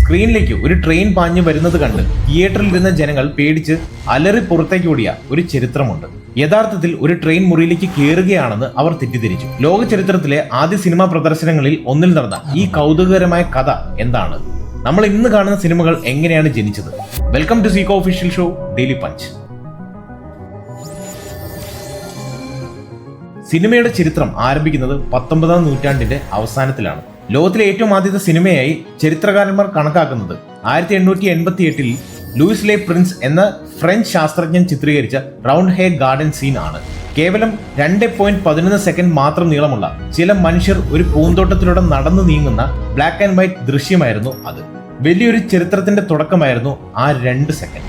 സ്ക്രീനിലേക്ക് ഒരു ട്രെയിൻ പാഞ്ഞു വരുന്നത് കണ്ട് തിയേറ്ററിൽ ഇരുന്ന ജനങ്ങൾ പേടിച്ച് അലറി പുറത്തേക്ക് ഓടിയ ഒരു ചരിത്രമുണ്ട്. യഥാർത്ഥത്തിൽ ഒരു ട്രെയിൻ മുറിയിലേക്ക് കയറുകയാണെന്ന് അവർ തെറ്റിദ്ധരിച്ചു. ലോക ചരിത്രത്തിലെ ആദ്യ സിനിമാ പ്രദർശനങ്ങളിൽ ഒന്നിൽ നടന്ന ഈ കൗതുകകരമായ കഥ എന്താണ്? നമ്മൾ ഇന്ന് കാണുന്ന സിനിമകൾ എങ്ങനെയാണ് ജനിച്ചത്? വെൽക്കം ടു സീക്കോ ഒഫീഷ്യൽ ഷോ ഡെയിലി പഞ്ച്. സിനിമയുടെ ചരിത്രം ആരംഭിക്കുന്നത് 19-ാം നൂറ്റാണ്ടിന്റെ അവസാനത്തിലാണ്. ലോകത്തിലെ ഏറ്റവും ആദ്യത്തെ സിനിമയായി ചരിത്രകാരന്മാർ കണക്കാക്കുന്നത് 1888-ൽ ലൂയിസ് ലെ പ്രിൻസ് എന്ന ഫ്രഞ്ച് ശാസ്ത്രജ്ഞൻ ചിത്രീകരിച്ച റൗണ്ട് ഹേ ഗാർഡൻ സീൻ ആണ്. കേവലം 2.11 സെക്കൻഡ് മാത്രം നീളമുള്ള ചില മനുഷ്യർ ഒരു പൂന്തോട്ടത്തിലൂടെ നടന്നു നീങ്ങുന്ന ബ്ലാക്ക് ആൻഡ് വൈറ്റ് ദൃശ്യമായിരുന്നു അത്. വലിയൊരു ചരിത്രത്തിന്റെ തുടക്കമായിരുന്നു ആ 2 സെക്കൻഡ്.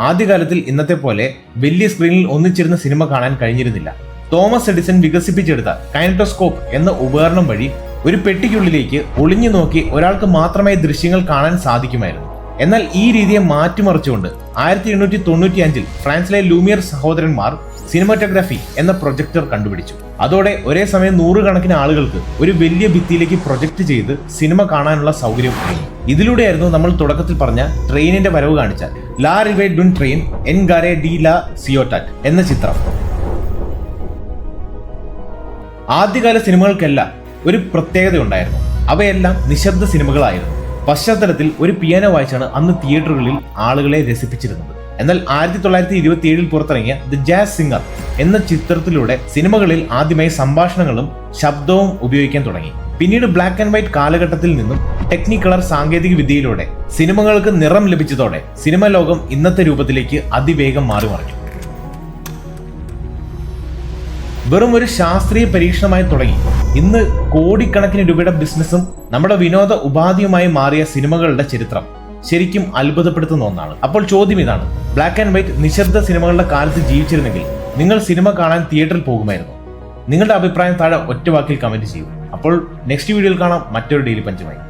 ആദ്യകാലത്തിൽ ഇന്നത്തെ പോലെ വലിയ സ്ക്രീനിൽ ഒന്നിച്ചിരുന്ന സിനിമ കാണാൻ കഴിഞ്ഞിരുന്നില്ല. തോമസ് എഡിസൺ വികസിപ്പിച്ചെടുത്ത കൈനറ്റോസ്കോപ്പ് എന്ന ഉപകരണം വഴി ഒരു പെട്ടിക്കുള്ളിലേക്ക് ഒളിഞ്ഞു നോക്കി ഒരാൾക്ക് മാത്രമേ ദൃശ്യങ്ങൾ കാണാൻ സാധിക്കുമായിരുന്നു. എന്നാൽ ഈ രീതിയെ മാറ്റിമറിച്ചുകൊണ്ട് 1895-ൽ ഫ്രാൻസിലെ ലൂമിയർ സഹോദരന്മാർ സിനിമാറ്റോഗ്രാഫി എന്ന പ്രൊജക്ടർ കണ്ടുപിടിച്ചു. അതോടെ ഒരേ സമയം 100 കണക്കിന് ആളുകൾക്ക് ഒരു വലിയ ഭിത്തിയിലേക്ക് പ്രൊജക്ട് ചെയ്ത് സിനിമ കാണാനുള്ള സൗകര്യം ഒരുങ്ങി. ഇതിലൂടെയായിരുന്നു നമ്മൾ തുടക്കത്തിൽ പറഞ്ഞ ട്രെയിനിന്റെ വരവ് കാണിച്ച ലാ റിവേ ഡുൻ train N Ghare de la സിയോട്ടാറ്റ് എന്ന ചിത്രം. ആദ്യകാല സിനിമകൾക്കെല്ലാം ഒരു പ്രത്യേകത ഉണ്ടായിരുന്നു. അവയെല്ലാം നിശബ്ദ സിനിമകളായിരുന്നു. പശ്ചാത്തലത്തിൽ ഒരു പിയാനോ വായിച്ചാണ് അന്ന് തിയേറ്ററുകളിൽ ആളുകളെ രസിപ്പിച്ചിരുന്നത്. എന്നാൽ 1927-ൽ പുറത്തിറങ്ങിയ ദ ജാസ് സിംഗർ എന്ന ചിത്രത്തിലൂടെ സിനിമകളിൽ ആദ്യമായി സംഭാഷണങ്ങളും ശബ്ദവും ഉപയോഗിക്കാൻ തുടങ്ങി. പിന്നീട് ബ്ലാക്ക് ആൻഡ് വൈറ്റ് കാലഘട്ടത്തിൽ നിന്നും ടെക്നികളർ സാങ്കേതിക വിദ്യയിലൂടെ സിനിമകൾക്ക് നിറം ലഭിച്ചതോടെ സിനിമാ ലോകം ഇന്നത്തെ രൂപത്തിലേക്ക് അതിവേഗം മാറി മറിഞ്ഞു. വെറും ഒരു ശാസ്ത്രീയ പരീക്ഷണമായി തുടങ്ങി ഇന്ന് കോടിക്കണക്കിന് രൂപയുടെ ബിസിനസ്സും നമ്മുടെ വിനോദ ഉപാധിയുമായി മാറിയ സിനിമകളുടെ ചരിത്രം ശരിക്കും അത്ഭുതപ്പെടുത്തുന്ന ഒന്നാണ്. അപ്പോൾ ചോദ്യം ഇതാണ്: ബ്ലാക്ക് ആൻഡ് വൈറ്റ് നിശബ്ദ സിനിമകളുടെ കാലത്ത് ജീവിച്ചിരുന്നെങ്കിൽ നിങ്ങൾ സിനിമ കാണാൻ തിയേറ്ററിൽ പോകുമായിരുന്നു? നിങ്ങളുടെ അഭിപ്രായം താഴെ ഒറ്റ വാക്കിൽ കമന്റ് ചെയ്യൂ. അപ്പോൾ നെക്സ്റ്റ് വീഡിയോയിൽ കാണാം മറ്റൊരു ഡെയിലി പഞ്ചുമായി.